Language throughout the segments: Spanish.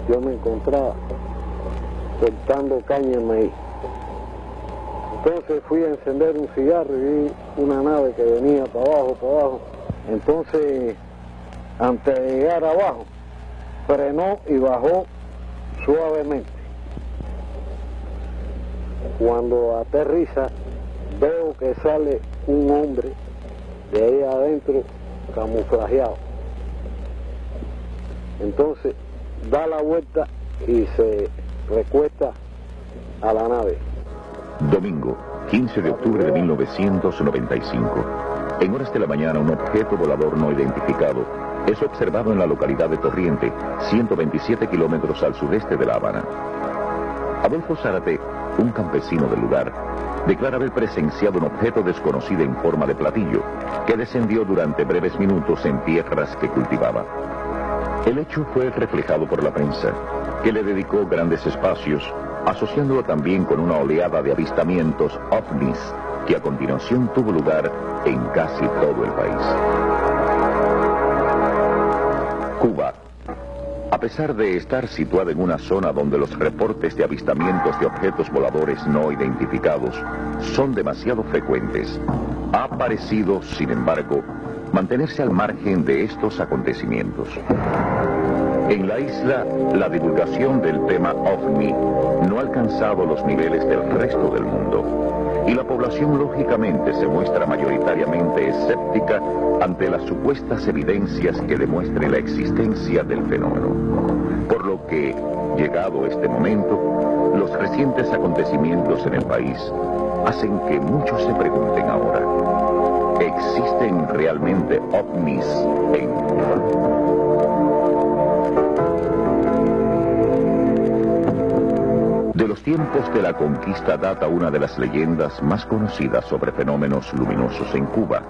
yo me encontraba cortando caña de maíz. Entonces fui a encender un cigarro y vi una nave que venía para abajo. Entonces, antes de llegar abajo, frenó y bajó suavemente. Cuando aterriza, veo que sale un hombre de ahí adentro camuflajeado. Entonces da la vuelta y se recuesta a la nave. Domingo, 15 de octubre de 1995. En horas de la mañana, un objeto volador no identificado es observado en la localidad de Torriente, 127 kilómetros al sudeste de La Habana. Adolfo Zárate, un campesino del lugar, declara haber presenciado un objeto desconocido en forma de platillo que descendió durante breves minutos en tierras que cultivaba. El hecho fue reflejado por la prensa, que le dedicó grandes espacios, asociándolo también con una oleada de avistamientos ovnis que a continuación tuvo lugar en casi todo el país. Cuba. A pesar de estar situada en una zona donde los reportes de avistamientos de objetos voladores no identificados son demasiado frecuentes, ha parecido, sin embargo, mantenerse al margen de estos acontecimientos. En la isla, la divulgación del tema OVNI no ha alcanzado los niveles del resto del mundo, y la población lógicamente se muestra mayoritariamente escéptica ante las supuestas evidencias que demuestren la existencia del fenómeno. Por lo que, llegado este momento, los recientes acontecimientos en el país hacen que muchos se pregunten ahora: ¿existen realmente ovnis en Cuba? De los tiempos de la conquista data una de las leyendas más conocidas sobre fenómenos luminosos en Cuba.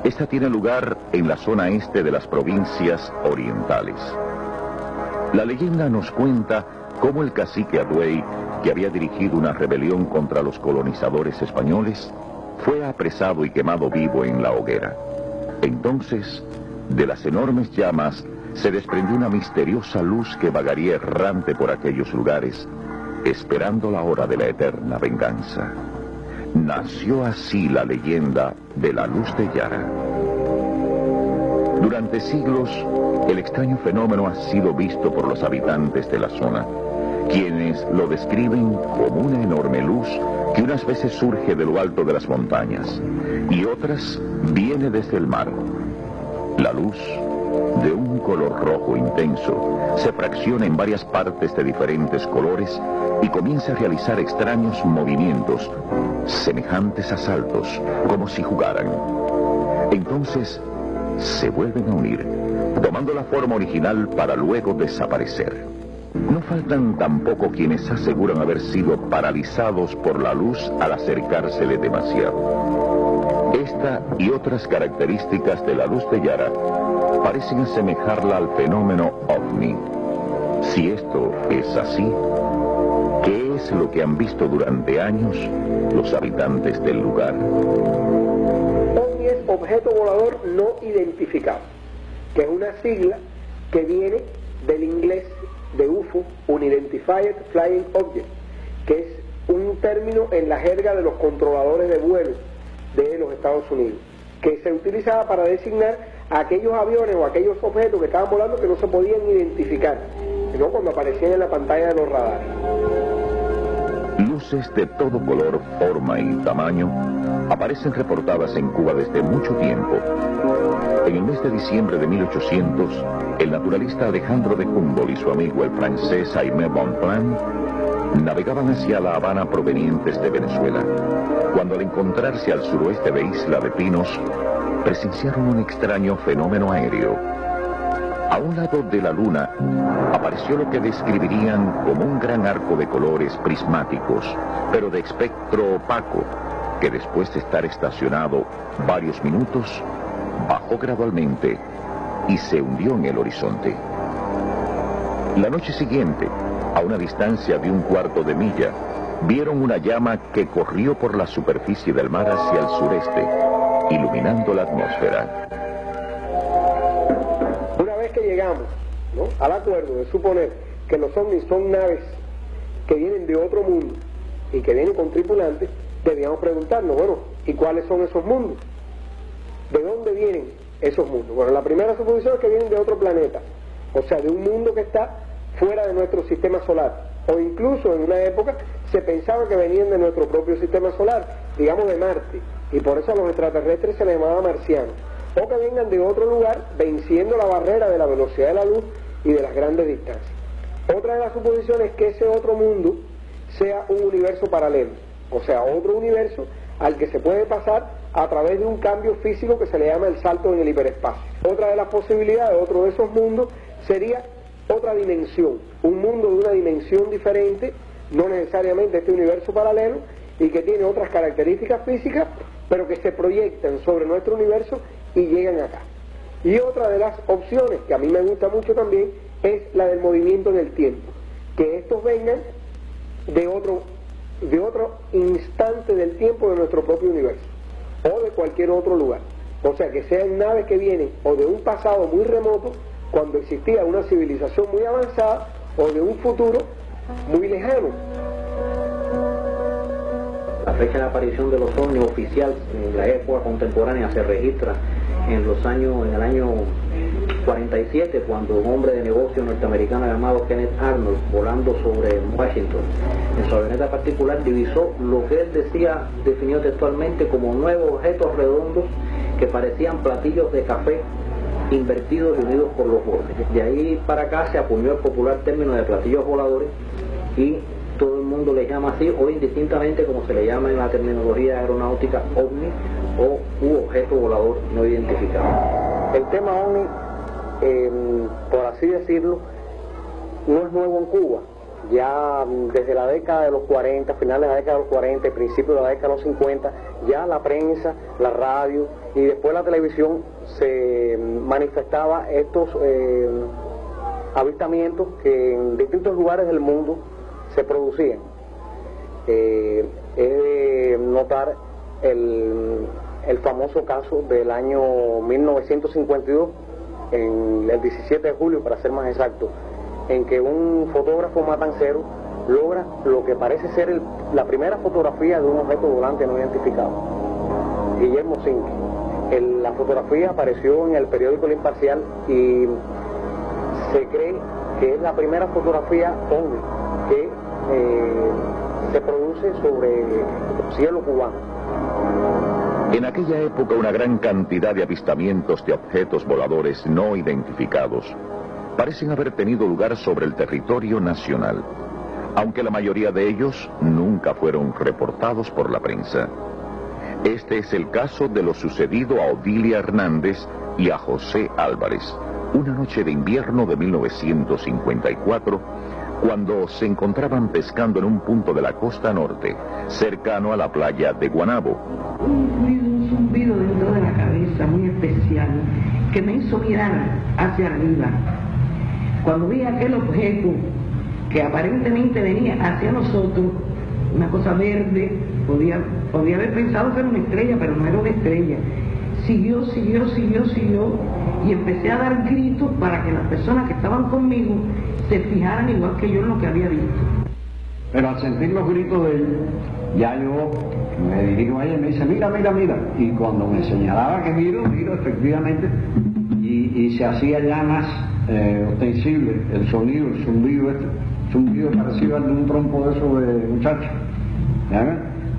Esta tiene lugar en la zona este de las provincias orientales. La leyenda nos cuenta cómo el cacique Aduey, que había dirigido una rebelión contra los colonizadores españoles, fue apresado y quemado vivo en la hoguera. Entonces, de las enormes llamas se desprendió una misteriosa luz que vagaría errante por aquellos lugares, esperando la hora de la eterna venganza. Nació así la leyenda de la Luz de Yara. Durante siglos, el extraño fenómeno ha sido visto por los habitantes de la zona, quienes lo describen como una enorme luz que unas veces surge de lo alto de las montañas y otras viene desde el mar. La luz, de un color rojo intenso, se fracciona en varias partes de diferentes colores y comienza a realizar extraños movimientos, semejantes a saltos, como si jugaran. Entonces, se vuelven a unir, tomando la forma original para luego desaparecer. No faltan tampoco quienes aseguran haber sido paralizados por la luz al acercársele demasiado. Esta y otras características de la Luz de Yara parecen asemejarla al fenómeno OVNI. Si esto es así, ¿qué es lo que han visto durante años los habitantes del lugar? OVNI es objeto volador no identificado, que es una sigla que viene del inglés de UFO, Unidentified Flying Object, que es un término en la jerga de los controladores de vuelo de los Estados Unidos, que se utilizaba para designar a aquellos aviones o aquellos objetos que estaban volando que no se podían identificar, sino cuando aparecían en la pantalla de los radares. Luces de todo color, forma y tamaño aparecen reportadas en Cuba desde mucho tiempo. En el mes de diciembre de 1800, el naturalista Alejandro de Humboldt y su amigo el francés Aimé Bonpland navegaban hacia La Habana provenientes de Venezuela, cuando al encontrarse al suroeste de Isla de Pinos, presenciaron un extraño fenómeno aéreo. A un lado de la luna apareció lo que describirían como un gran arco de colores prismáticos, pero de espectro opaco, que después de estar estacionado varios minutos, bajó gradualmente y se hundió en el horizonte. La noche siguiente, a una distancia de un cuarto de milla, vieron una llama que corrió por la superficie del mar hacia el sureste, iluminando la atmósfera. Una vez que llegamos, ¿no?, al acuerdo de suponer que los ovnis son naves que vienen de otro mundo y que vienen con tripulantes, debíamos preguntarnos, bueno, ¿y cuáles son esos mundos? ¿De dónde vienen esos mundos? Bueno, la primera suposición es que vienen de otro planeta, o sea, de un mundo que está fuera de nuestro sistema solar, o incluso en una época se pensaba que venían de nuestro propio sistema solar, digamos de Marte, y por eso a los extraterrestres se les llamaba marcianos, o que vengan de otro lugar venciendo la barrera de la velocidad de la luz y de las grandes distancias. Otra de las suposiciones es que ese otro mundo sea un universo paralelo, o sea, otro universo al que se puede pasar a través de un cambio físico que se le llama el salto en el hiperespacio. Otra de las posibilidades, otro de esos mundos, sería otra dimensión, un mundo de una dimensión diferente, no necesariamente este universo paralelo, y que tiene otras características físicas, pero que se proyectan sobre nuestro universo y llegan acá. Y otra de las opciones, que a mí me gusta mucho también, es la del movimiento en el tiempo, que estos vengan de otro instante del tiempo de nuestro propio universo, o de cualquier otro lugar. O sea, que sean naves que vienen o de un pasado muy remoto, cuando existía una civilización muy avanzada, o de un futuro muy lejano. La fecha de aparición de los ovnis oficial en la época contemporánea se registra en el año 47, cuando un hombre de negocio norteamericano llamado Kenneth Arnold, volando sobre Washington, en su avioneta particular, divisó lo que él definió textualmente como 9 objetos redondos que parecían platillos de café invertidos y unidos por los bordes. De ahí para acá se acuñó el popular término de platillos voladores, y todo el mundo le llama así, o indistintamente como se le llama en la terminología aeronáutica, ovni u objeto volador no identificado. El tema ovni, por así decirlo, no es nuevo en Cuba. Ya desde la década de los 40, finales de la década de los 40, principios de la década de los 50, ya la prensa, la radio y después la televisión se manifestaba estos avistamientos que en distintos lugares del mundo se producían. Es de notar el famoso caso del año 1952, en el 17 de julio para ser más exacto, en que un fotógrafo matancero logra lo que parece ser la primera fotografía de un objeto volante no identificado, Guillermo Zinke. La fotografía apareció en el periódico El Imparcial y se cree que es la primera fotografía ovni que se produce sobre cielo cubano. En aquella época una gran cantidad de avistamientos de objetos voladores no identificados parecen haber tenido lugar sobre el territorio nacional, aunque la mayoría de ellos nunca fueron reportados por la prensa. Este es el caso de lo sucedido a Odilia Hernández y a José Álvarez, una noche de invierno de 1954, cuando se encontraban pescando en un punto de la costa norte, cercano a la playa de Guanabo. Un zumbido dentro de la cabeza muy especial que me hizo mirar hacia arriba. Cuando vi aquel objeto que aparentemente venía hacia nosotros, una cosa verde, podía haber pensado que era una estrella, pero no era una estrella. Siguió, y empecé a dar gritos para que las personas que estaban conmigo se fijaran igual que yo en lo que había visto. Pero al sentir los gritos de ella, ya yo me dirijo a ella y me dice, mira, y cuando me señalaba que miro efectivamente, y se hacía ya más ostensible el zumbido parecido al de un trompo de esos de muchachos,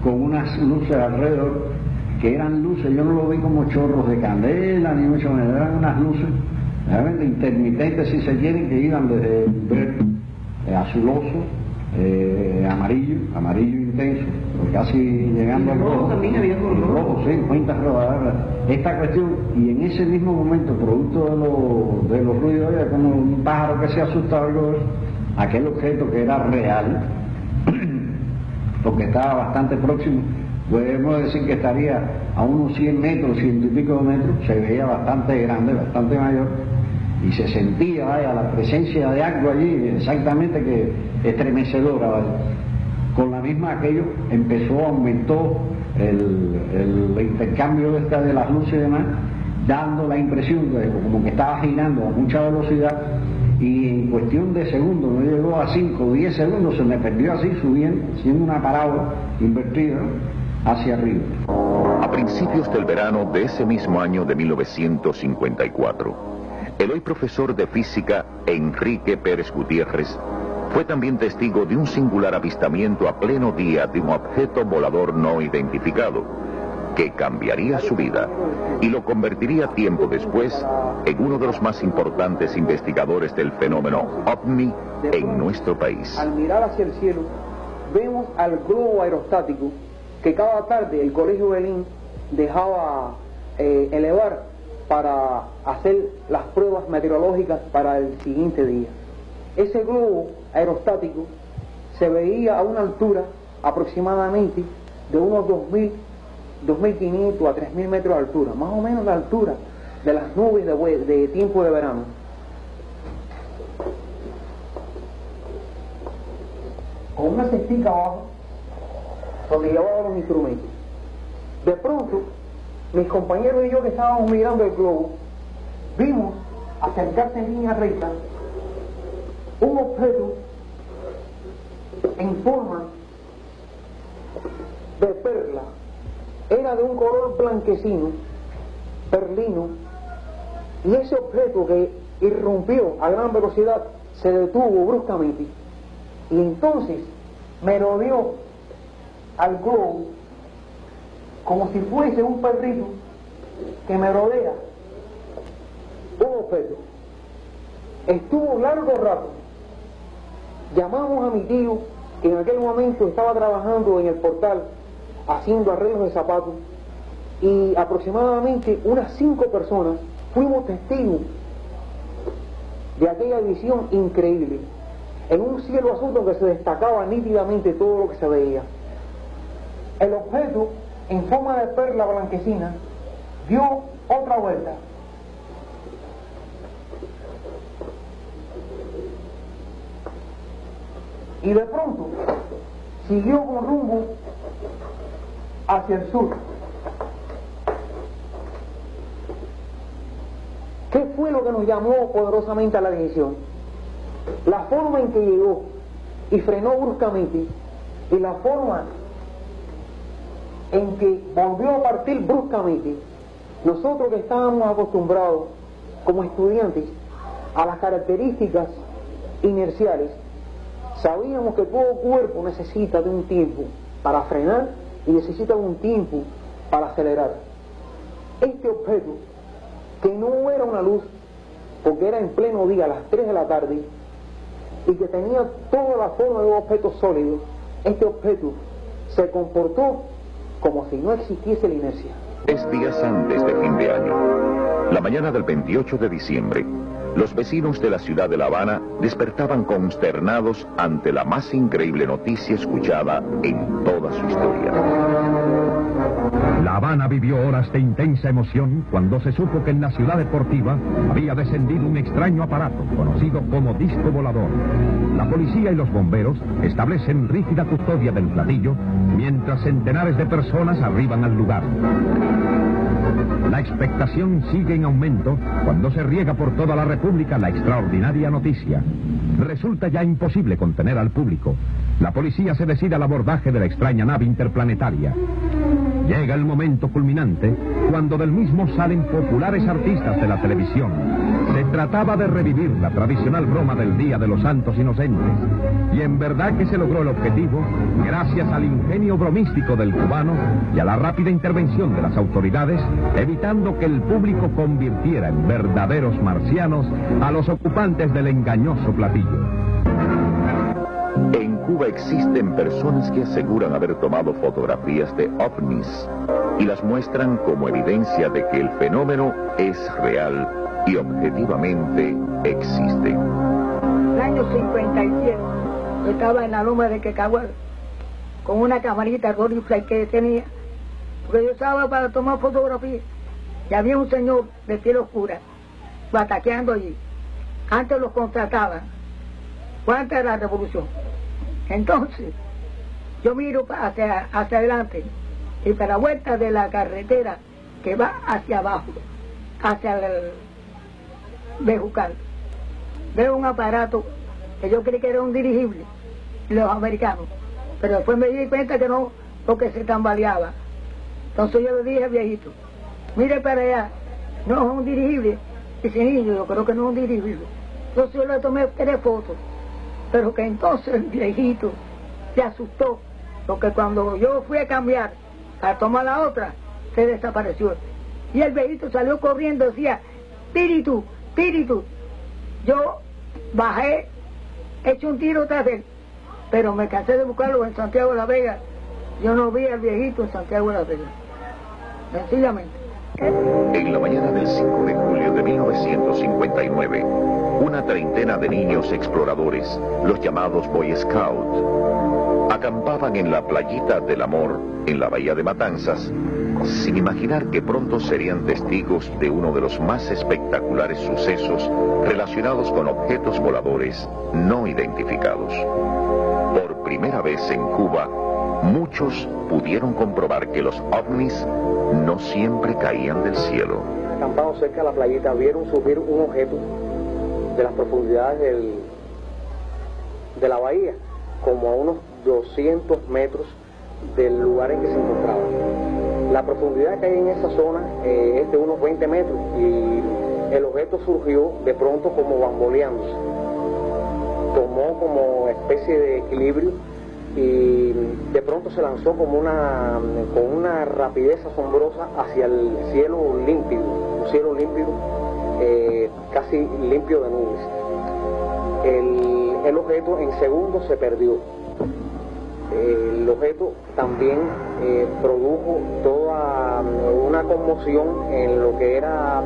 con unas luces alrededor, que eran luces, yo no lo vi como chorros de candela, ni mucho menos, eran unas luces, de intermitentes si se quieren, que iban desde verde, azuloso, amarillo intenso, casi llegando al rojo. También había rojo, sí, cuentas rojas. Esta cuestión, y en ese mismo momento, producto de los ruidos, era como un pájaro que se asusta, algo, aquel objeto que era real, porque estaba bastante próximo, podemos decir que estaría a unos 100 metros, 100 y pico de metros, se veía bastante grande, bastante mayor, y se sentía, la presencia de algo allí, exactamente que estremecedora, Con la misma aquello aumentó el intercambio de las luces y demás, dando la impresión de como que estaba girando a mucha velocidad, y en cuestión de segundos, no llegó a 5 o 10 segundos, se me perdió así subiendo, siendo una parada invertida hacia arriba. A principios del verano de ese mismo año de 1954, el hoy profesor de física Enrique Pérez Gutiérrez fue también testigo de un singular avistamiento a pleno día de un objeto volador no identificado, que cambiaría su vida y lo convertiría tiempo después en uno de los más importantes investigadores del fenómeno OVNI en nuestro país. Al mirar hacia el cielo, vemos al globo aerostático que cada tarde el Colegio Belín dejaba elevar para hacer las pruebas meteorológicas para el siguiente día. Ese globo aerostático se veía a una altura aproximadamente de unos 2.500 a 3.000 metros de altura, más o menos la altura de las nubes de tiempo de verano. Con una cestica abajo, donde llevaba los instrumentos. De pronto, mis compañeros y yo que estábamos mirando el globo, vimos acercarse en línea recta un objeto en forma de perla. Era de un color blanquecino, perlino, y ese objeto que irrumpió a gran velocidad se detuvo bruscamente y entonces me rodeó al globo como si fuese un perrito que me rodea un objeto. Estuvo largo rato. Llamamos a mi tío, que en aquel momento estaba trabajando en el portal haciendo arreglos de zapatos, y aproximadamente unas 5 personas fuimos testigos de aquella visión increíble, en un cielo azul donde se destacaba nítidamente todo lo que se veía. El objeto, en forma de perla blanquecina, dio otra vuelta. Y de pronto siguió con rumbo hacia el sur. ¿Qué fue lo que nos llamó poderosamente a la atención? La forma en que llegó y frenó bruscamente, y la forma en que volvió a partir bruscamente. Nosotros que estábamos acostumbrados como estudiantes a las características inerciales, sabíamos que todo cuerpo necesita de un tiempo para frenar y necesita de un tiempo para acelerar. Este objeto, que no era una luz, porque era en pleno día, a las 3 de la tarde, y que tenía toda la forma de un objeto sólido, este objeto se comportó como si no existiese la inercia. 3 días antes de fin de año, la mañana del 28 de diciembre, los vecinos de la ciudad de La Habana despertaban consternados ante la más increíble noticia escuchada en toda su historia. La Habana vivió horas de intensa emoción cuando se supo que en la ciudad deportiva había descendido un extraño aparato conocido como disco volador. La policía y los bomberos establecen rígida custodia del platillo mientras centenares de personas arriban al lugar. La expectación sigue en aumento cuando se riega por toda la República la extraordinaria noticia. Resulta ya imposible contener al público. La policía se decide al abordaje de la extraña nave interplanetaria. Llega el momento culminante cuando del mismo salen populares artistas de la televisión. Se trataba de revivir la tradicional broma del Día de los Santos Inocentes. Y en verdad que se logró el objetivo gracias al ingenio bromístico del cubano y a la rápida intervención de las autoridades, evitando que el público convirtiera en verdaderos marcianos a los ocupantes del engañoso platillo. En Cuba existen personas que aseguran haber tomado fotografías de ovnis y las muestran como evidencia de que el fenómeno es real y objetivamente existe. El año 57, yo estaba en la loma de Quecahual con una camarita Rolleifly que tenía, porque yo estaba para tomar fotografías, y había un señor de piel oscura bataqueando allí. Antes los contrataban, antes de la revolución. Entonces, yo miro hacia adelante y para la vuelta de la carretera que va hacia abajo, hacia el Bejucal, veo un aparato que yo creí que era un dirigible, los americanos, pero después me di cuenta que no, porque se tambaleaba. Entonces yo le dije al viejito, mire para allá, no es un dirigible. Dice, niño, yo creo que no es un dirigible. Entonces yo le tomé 3 fotos, pero que entonces el viejito se asustó, porque cuando yo fui a cambiar a tomar la otra, se desapareció. Y el viejito salió corriendo, decía, espíritu, espíritu. Yo bajé, eché un tiro tras él, pero me cansé de buscarlo en Santiago de la Vega. Yo no vi al viejito en Santiago de la Vega, sencillamente. En la mañana del 5 de julio de 1959, una treintena de niños exploradores, los llamados Boy Scouts, acampaban en la playita del Amor, en la bahía de Matanzas, sin imaginar que pronto serían testigos de uno de los más espectaculares sucesos relacionados con objetos voladores no identificados. Por primera vez en Cuba, muchos pudieron comprobar que los ovnis no siempre caían del cielo. Acampados cerca de la playita, vieron subir un objeto de las profundidades de la bahía, como a unos 200 metros del lugar en que se encontraba. La profundidad que hay en esa zona es de unos 20 metros y el objeto surgió de pronto como bamboleándose. Tomó como especie de equilibrio y de pronto se lanzó con una rapidez asombrosa hacia el cielo límpido, un cielo límpido, casi limpio de nubes. El objeto en segundos se perdió. El objeto también produjo toda una conmoción en lo que era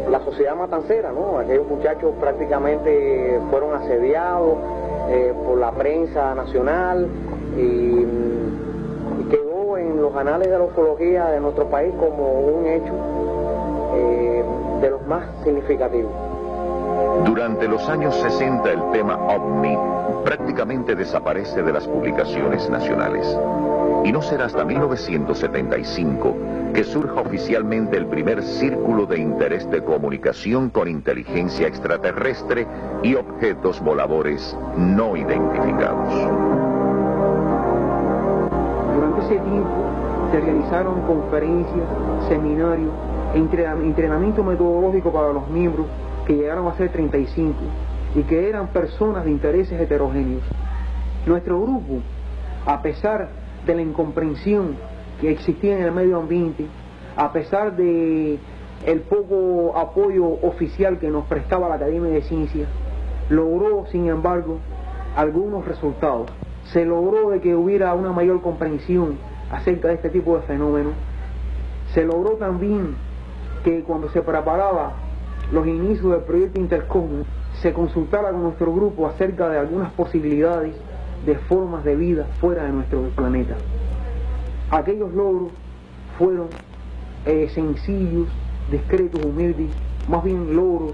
la sociedad matancera, ¿no? Aquellos muchachos prácticamente fueron asediados por la prensa nacional y quedó en los anales de la ufología de nuestro país como un hecho de los más significativos. Durante los años 60 el tema OVNI prácticamente desaparece de las publicaciones nacionales. Y no será hasta 1975 que surja oficialmente el primer círculo de interés de comunicación con inteligencia extraterrestre y objetos voladores no identificados. Durante ese tiempo se realizaron conferencias, seminarios, entrenamiento metodológico para los miembros, que llegaron a ser 35 y que eran personas de intereses heterogéneos. Nuestro grupo, a pesar de la incomprensión que existía en el medio ambiente, a pesar de el poco apoyo oficial que nos prestaba la Academia de Ciencias, logró, sin embargo, algunos resultados. Se logró de que hubiera una mayor comprensión acerca de este tipo de fenómenos. Se logró también que cuando se preparaba los inicios del proyecto Intercosmos, se consultara con nuestro grupo acerca de algunas posibilidades de formas de vida fuera de nuestro planeta. Aquellos logros fueron sencillos, discretos, humildes, más bien logros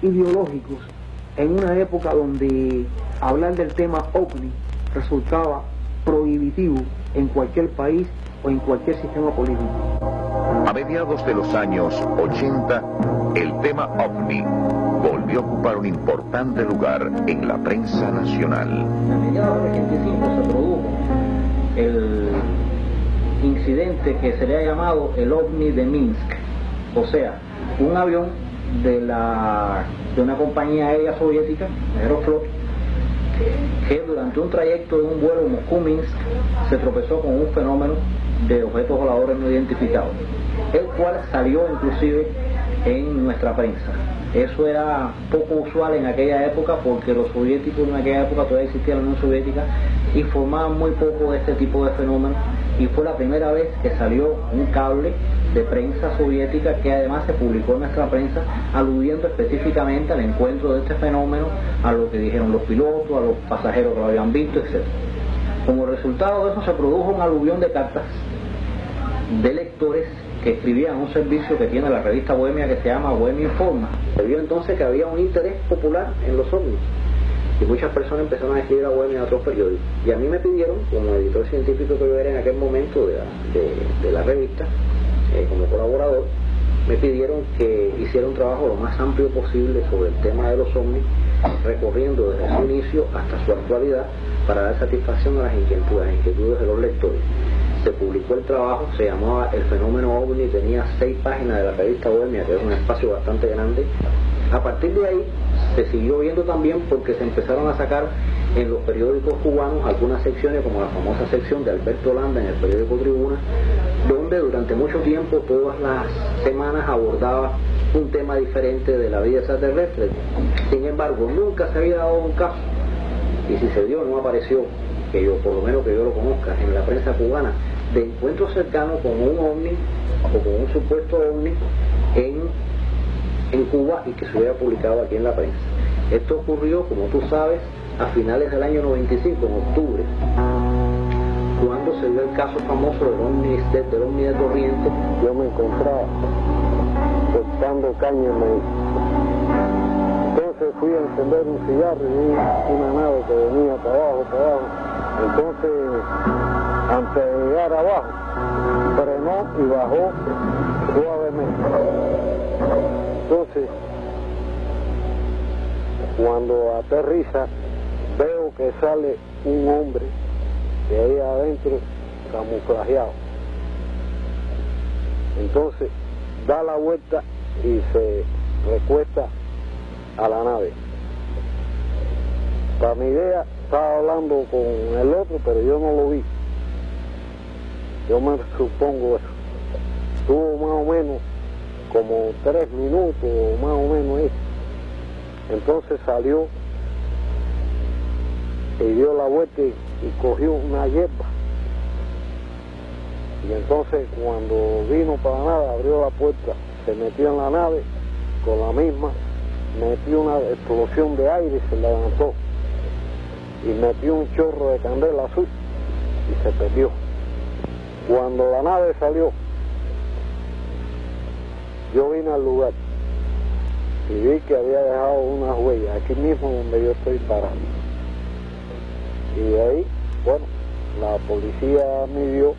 ideológicos, en una época donde hablar del tema OVNI resultaba prohibitivo en cualquier país o en cualquier sistema político. A mediados de los años 80, el tema OVNI volvió a ocupar un importante lugar en la prensa nacional. A mediados del 85 se produjo el incidente que se le ha llamado el OVNI de Minsk, o sea, un avión de una compañía aérea soviética, Aeroflot, que durante un trayecto de un vuelo Moscú-Minsk se tropezó con un fenómeno de objetos voladores no identificados, el cual salió inclusive en nuestra prensa. Eso era poco usual en aquella época porque los soviéticos en aquella época todavía existía la Unión Soviética y informaban muy poco de este tipo de fenómenos, y fue la primera vez que salió un cable de prensa soviética que además se publicó en nuestra prensa aludiendo específicamente al encuentro de este fenómeno, a lo que dijeron los pilotos, a los pasajeros que lo habían visto, etc. Como resultado de eso se produjo un aluvión de cartas de lectores que escribían un servicio que tiene la revista Bohemia que se llama Bohemia Informa. Se vio entonces que había un interés popular en los ovnis y muchas personas empezaron a escribir a Bohemia en otros periódicos, y a mí me pidieron, como editor científico que yo era en aquel momento de la revista, como colaborador, me pidieron que hiciera un trabajo lo más amplio posible sobre el tema de los ovnis, recorriendo desde su inicio hasta su actualidad para dar satisfacción a las inquietudes de los lectores. Se publicó el trabajo, se llamaba El Fenómeno OVNI, tenía 6 páginas de la revista Bohemia, que es un espacio bastante grande. A partir de ahí se siguió viendo también porque se empezaron a sacar en los periódicos cubanos algunas secciones, como la famosa sección de Alberto Landa en el periódico Tribuna, donde durante mucho tiempo, todas las semanas, abordaba un tema diferente de la vida extraterrestre. Sin embargo, nunca se había dado un caso, y si se dio no apareció, que yo, por lo menos que yo lo conozca, en la prensa cubana, de encuentro cercano con un ovni o con un supuesto ovni en Cuba y que se hubiera publicado aquí en la prensa. Esto ocurrió, como tú sabes, a finales del año 95, en octubre, cuando se dio el caso famoso del ovni de Corrientes. Yo me encontraba cortando caña en maíz. Entonces fui a encender un cigarro y vi una nave que venía para abajo. Entonces, antes de llegar abajo, frenó y bajó suavemente. Entonces, cuando aterriza, veo que sale un hombre de ahí adentro camuflajeado. Entonces, da la vuelta y se recuesta a la nave. Para mi idea, estaba hablando con el otro, pero yo no lo vi. Yo me supongo eso. Tuvo más o menos como 3 minutos, más o menos ahí. Entonces salió y dio la vuelta y cogió una hierba. Y entonces cuando vino para la nave, abrió la puerta, se metió en la nave, con la misma, metió una explosión de aire y se levantó. Y metió un chorro de candela azul y se perdió. Cuando la nave salió, yo vine al lugar y vi que había dejado unas huellas aquí mismo donde yo estoy parado. Y de ahí, bueno, la policía midió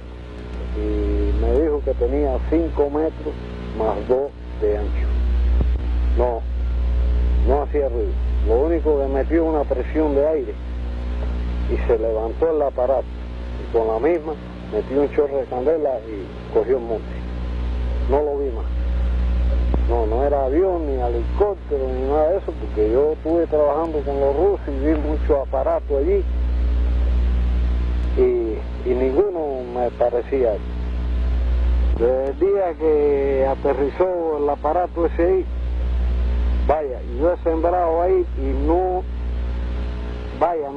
y me dijo que tenía 5 metros más 2 de ancho. No hacía ruido. Lo único que metió una presión de aire y se levantó el aparato. Y con la misma metió un chorro de candela y cogió el monte. No lo vi más. No era avión, ni helicóptero, ni nada de eso, porque yo estuve trabajando con los rusos y vi mucho aparato allí. Y ninguno me parecía. Desde el día que aterrizó el aparato ese ahí, vaya, yo he sembrado ahí y no, vaya,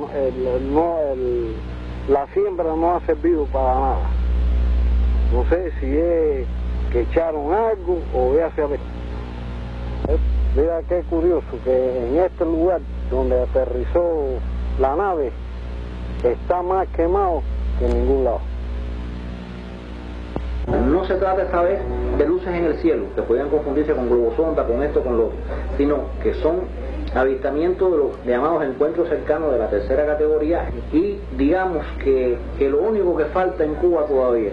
la siembra no ha servido para nada. No sé si es que echaron algo o ya se ha visto. Mira qué curioso que en este lugar donde aterrizó la nave está más quemado que en ningún lado. No se trata esta vez de luces en el cielo, que podrían confundirse con globosonda, con esto, con lo otro, sino que son avistamientos de los llamados encuentros cercanos de la tercera categoría. Y digamos que lo único que falta en Cuba todavía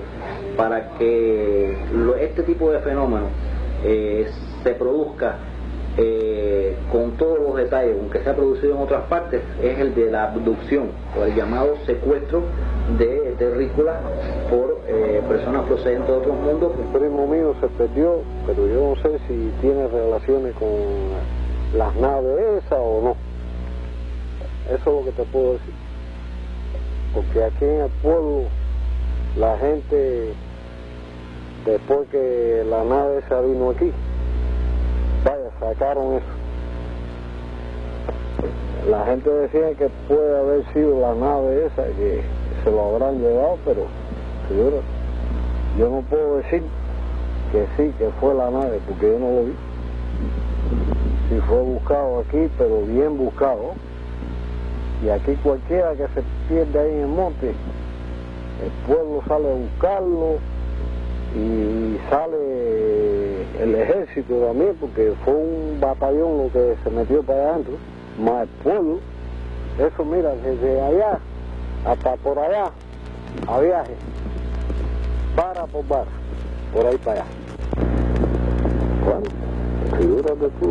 para que este tipo de fenómeno se produzca con todos los detalles, aunque se ha producido en otras partes, es el de la abducción o el llamado secuestro de terrícolas por personas procedentes de otros mundos. El primo mío se perdió, pero yo no sé si tiene relaciones con las naves esas o no. Eso es lo que te puedo decir. Porque aquí en el pueblo la gente, después que la nave esa vino aquí, vaya, sacaron eso. La gente decía que puede haber sido la nave esa, que se lo habrán llevado, pero señora, yo no puedo decir que sí, que fue la nave, porque yo no lo vi. Si fue buscado aquí, pero bien buscado, y aquí cualquiera que se pierde ahí en el monte, el pueblo sale a buscarlo, y sale el ejército también, porque fue un batallón lo que se metió para allá adentro, más el pueblo. Eso, mira, desde allá hasta por allá, a viaje, vara por vara, por ahí para allá. Bueno, figúrate tú,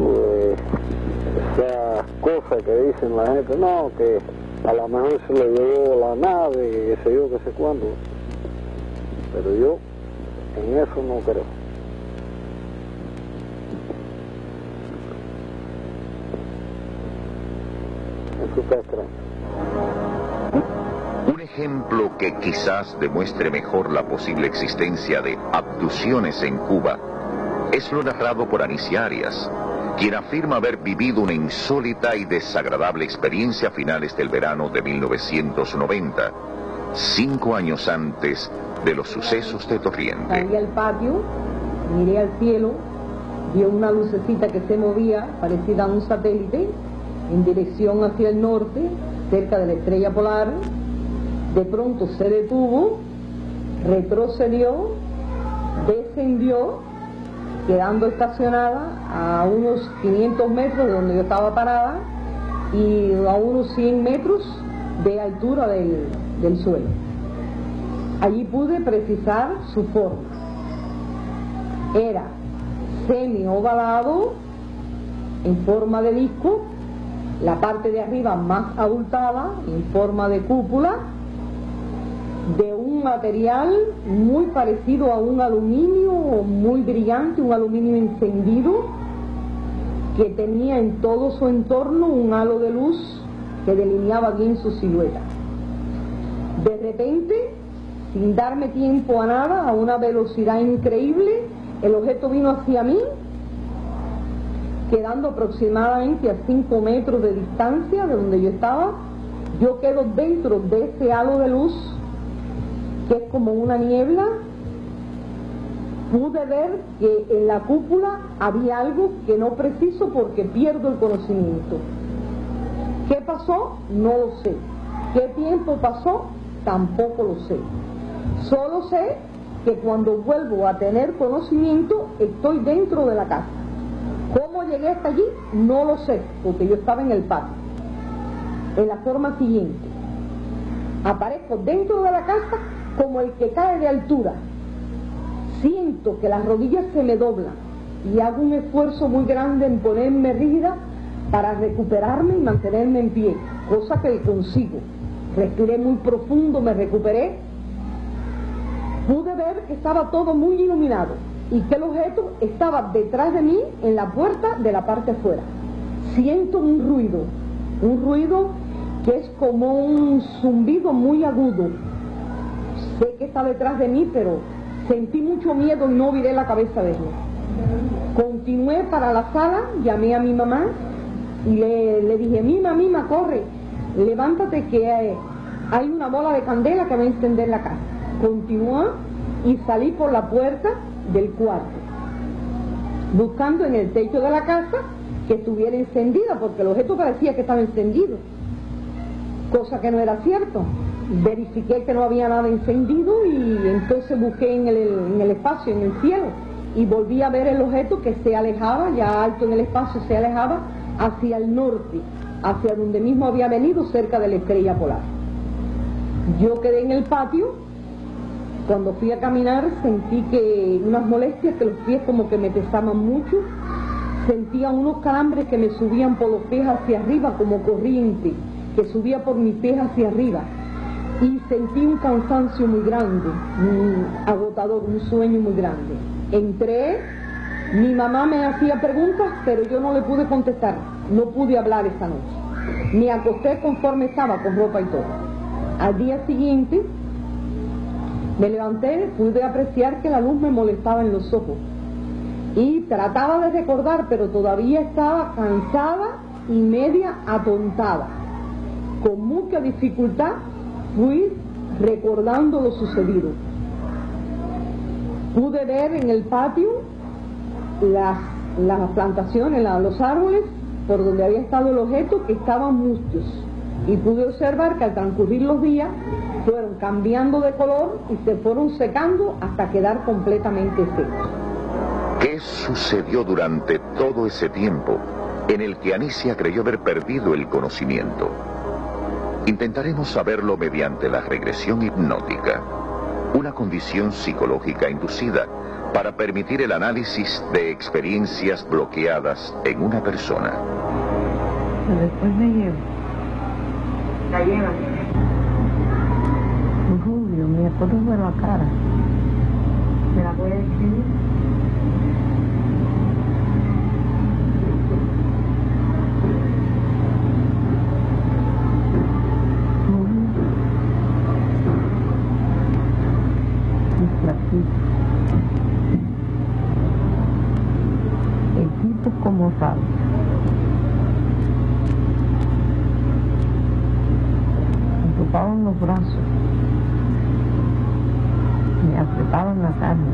esas cosas que dicen la gente, no, que a lo mejor se le llevó la nave, que sé yo, que sé cuándo. Pero yo en eso no creo. Eso está extraño. Un ejemplo que quizás demuestre mejor la posible existencia de abducciones en Cuba es lo narrado por Anicia Arias, quien afirma haber vivido una insólita y desagradable experiencia a finales del verano de 1990, 5 años antes de los sucesos de Torriente. Salí al patio, miré al cielo, vi una lucecita que se movía, parecida a un satélite, en dirección hacia el norte, cerca de la estrella polar. De pronto se detuvo, retrocedió, descendió, quedando estacionada a unos 500 metros de donde yo estaba parada y a unos 100 metros de altura del suelo. Allí pude precisar su forma. Era semi-ovalado, en forma de disco, la parte de arriba más abultada, en forma de cúpula, de un material muy parecido a un aluminio muy brillante, un aluminio encendido, que tenía en todo su entorno un halo de luz que delineaba bien su silueta. De repente, sin darme tiempo a nada, a una velocidad increíble, el objeto vino hacia mí, quedando aproximadamente a 5 metros de distancia de donde yo estaba. Yo quedo dentro de ese halo de luz, que es como una niebla. Pude ver que en la cúpula había algo que no preciso porque pierdo el conocimiento. ¿Qué pasó? No lo sé. ¿Qué tiempo pasó? Tampoco lo sé. Solo sé que cuando vuelvo a tener conocimiento estoy dentro de la casa. ¿Cómo llegué hasta allí? No lo sé, porque yo estaba en el patio. En la forma siguiente: aparezco dentro de la casa como el que cae de altura. Siento que las rodillas se me doblan y hago un esfuerzo muy grande en ponerme rígida para recuperarme y mantenerme en pie, cosa que consigo. Respiré muy profundo, me recuperé. Pude ver que estaba todo muy iluminado y que el objeto estaba detrás de mí en la puerta de la parte afuera. Siento un ruido que es como un zumbido muy agudo. Sé que está detrás de mí, pero sentí mucho miedo y no viré la cabeza de él. Continué para la sala, llamé a mi mamá y le dije: Mima, corre, levántate que hay una bola de candela que va a encender la casa. Continué y salí por la puerta del cuarto, buscando en el techo de la casa que estuviera encendida, porque el objeto parecía que estaba encendido, cosa que no era cierto. Verifiqué que no había nada encendido y entonces busqué en el espacio, en el cielo, y volví a ver el objeto que se alejaba, ya alto en el espacio, se alejaba hacia el norte, hacia donde mismo había venido, cerca de la estrella polar. Yo quedé en el patio. Cuando fui a caminar sentí que unas molestias, que los pies como que me pesaban mucho, sentía unos calambres que me subían por los pies hacia arriba como corriente, que subía por mis pies hacia arriba, y sentí un cansancio muy grande, agotador, un sueño muy grande. Entré, mi mamá me hacía preguntas, pero yo no le pude contestar, no pude hablar esa noche. Me acosté conforme estaba, con ropa y todo. Al día siguiente me levanté, pude apreciar que la luz me molestaba en los ojos y trataba de recordar, pero todavía estaba cansada y media atontada. Con mucha dificultad fui recordando lo sucedido. Pude ver en el patio las plantaciones, los árboles por donde había estado el objeto, que estaban mustios, y pude observar que al transcurrir los días fueron cambiando de color y se fueron secando hasta quedar completamente secos. ¿Qué sucedió durante todo ese tiempo en el que Anicia creyó haber perdido el conocimiento? Intentaremos saberlo mediante la regresión hipnótica. una condición psicológica inducida para permitir el análisis de experiencias bloqueadas en una persona. Después me llevo. La lleva. Julio, me acuerdo de la cara. ¿Me la puede escribir? El tipo como falso. Me topaban los brazos, me apretaban la carne.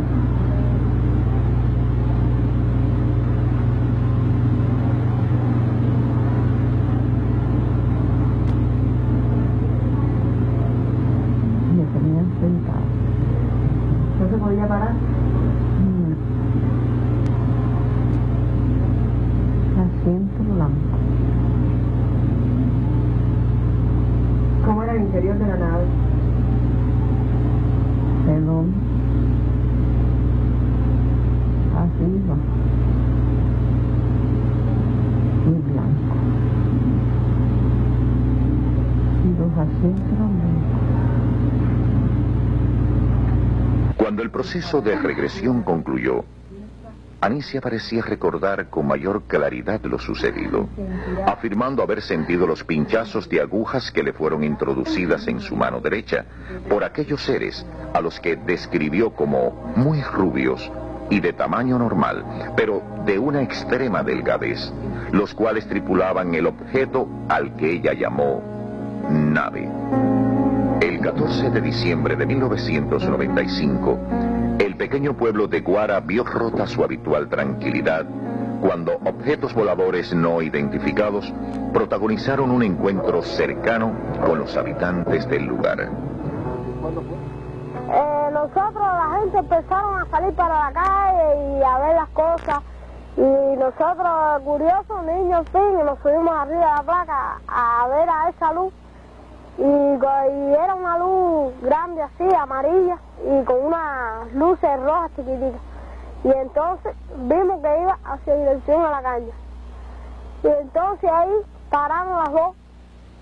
Me tenían sentado. ¿No se podía parar? Asiento blanco. ¿Cómo era el interior de la nave? Pelón. Arriba. Y blanco. Y los asientos eran blancos. Cuando el proceso de regresión concluyó, Anicia parecía recordar con mayor claridad lo sucedido, afirmando haber sentido los pinchazos de agujas que le fueron introducidas en su mano derecha por aquellos seres a los que describió como muy rubios y de tamaño normal, pero de una extrema delgadez, los cuales tripulaban el objeto al que ella llamó nave. El 14 de diciembre de 1995, el pequeño pueblo de Guara vio rota su habitual tranquilidad cuando objetos voladores no identificados protagonizaron un encuentro cercano con los habitantes del lugar. Nosotros, la gente, empezaron a salir para la calle y a ver las cosas, y nosotros, curiosos, niños, en fin, nos subimos arriba de la placa a ver a esa luz. Y era una luz grande así, amarilla, y con unas luces rojas chiquititas. Y entonces vimos que iba hacia dirección a la caña. Y entonces ahí paramos las dos,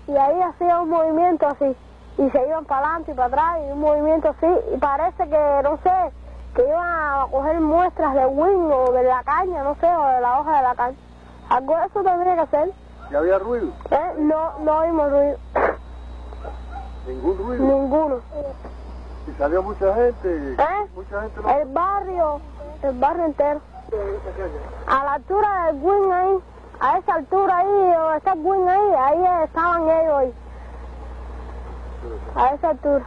y ahí hacía un movimiento así, y se iban para adelante y para atrás, y un movimiento así, y parece que, no sé, que iban a coger muestras de wing o de la caña, no sé, o de la hoja de la caña. Algo de eso tendría que hacer. ¿Y había ruido? No oímos ruido. ¿Ningún ruido? Ninguno. ¿Y salió mucha gente? ¿Mucha gente no? El barrio entero. A la altura del wing ahí, a esa altura ahí, o ese wing ahí estaban ellos ahí. A esa altura.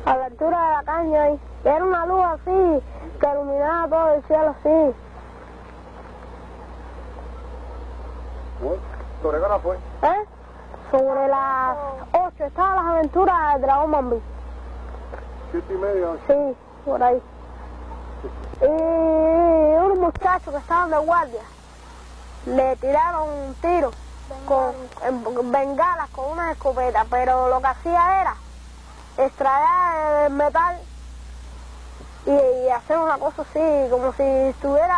A la altura de la caña ahí. Era una luz así, que iluminaba todo el cielo así. ¿Sobre qué hora fue? Sobre las 8, estaban las aventuras del Dragón Bambí. 7:30. Sí, por ahí. Y unos muchachos que estaban de guardia le tiraron un tiro con bengalas, con una escopeta, pero lo que hacía era extraer el metal y hacer una cosa así, como si estuviera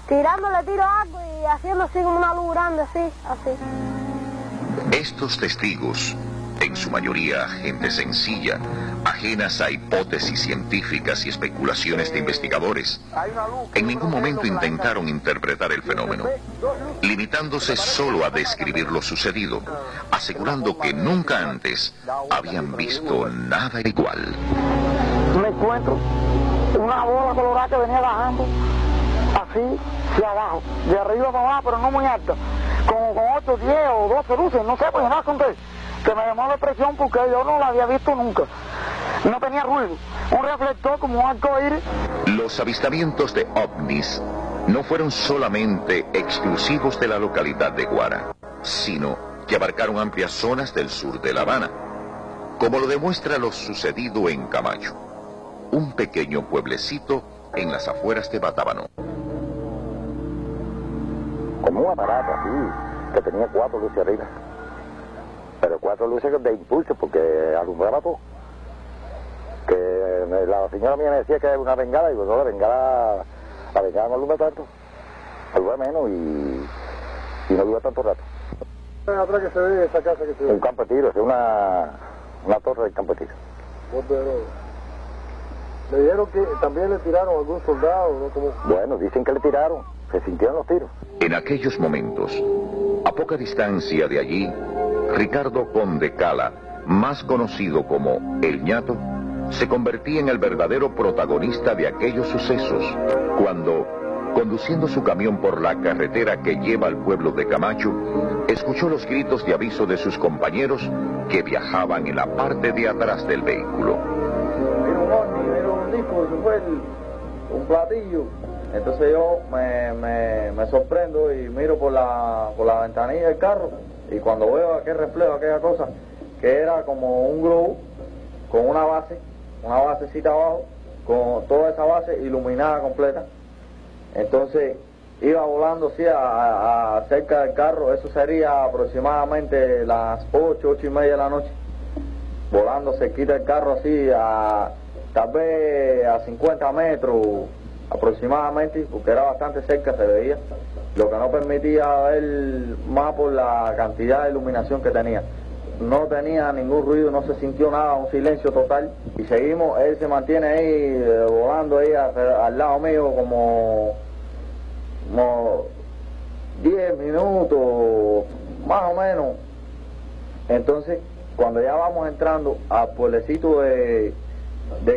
tirándole tiro a algo y haciendo así como una luz grande, así. Estos testigos, en su mayoría gente sencilla, ajenas a hipótesis científicas y especulaciones de investigadores, en ningún momento intentaron interpretar el fenómeno, limitándose solo a describir lo sucedido, asegurando que nunca antes habían visto nada igual. Me encuentro una bola colorada que venía bajando así hacia abajo, de arriba para abajo, pero no muy alta, como con 8, 10 o 12 luces, no sé, pues nada, conté, que me llamó la atención porque yo no la había visto nunca. No tenía ruido, un reflector como un arcoíris. Los avistamientos de ovnis no fueron solamente exclusivos de la localidad de Guara, sino que abarcaron amplias zonas del sur de La Habana, como lo demuestra lo sucedido en Camacho, un pequeño pueblecito en las afueras de Batabano. Como un aparato así, que tenía 4 luces arriba. Pero 4 luces de impulso, porque alumbraba todo. Que la señora mía me decía que era una bengala, y digo, no, la bengala no alumbra tanto, alumbra menos y no dura tanto rato. Atrás que se ve esa casa que se ve. Un campo de tiro, es una torre de campo de tiro. Me dijeron que también le tiraron a algún soldado, ¿no? Como... Bueno, dicen que le tiraron, se sintieron los tiros. En aquellos momentos, a poca distancia de allí, Ricardo Conde Cala, más conocido como El Ñato, se convertía en el verdadero protagonista de aquellos sucesos, cuando, conduciendo su camión por la carretera que lleva al pueblo de Camacho, escuchó los gritos de aviso de sus compañeros que viajaban en la parte de atrás del vehículo. Mira un ovni, mira un disco, eso fue un platillo. Entonces yo me sorprendo y miro por la ventanilla del carro, y cuando veo aquel reflejo, aquella cosa, que era como un globo con una basecita abajo, con toda esa base iluminada completa. Entonces iba volando así a cerca del carro, eso sería aproximadamente las 8:30 de la noche, volando cerquita del carro así, tal vez a 50 metros aproximadamente, porque era bastante cerca, se veía, lo que no permitía ver más por la cantidad de iluminación que tenía. No tenía ningún ruido, no se sintió nada, un silencio total, y seguimos, él se mantiene ahí volando ahí al lado mío como 10 minutos, más o menos. Entonces, cuando ya vamos entrando al pueblecito de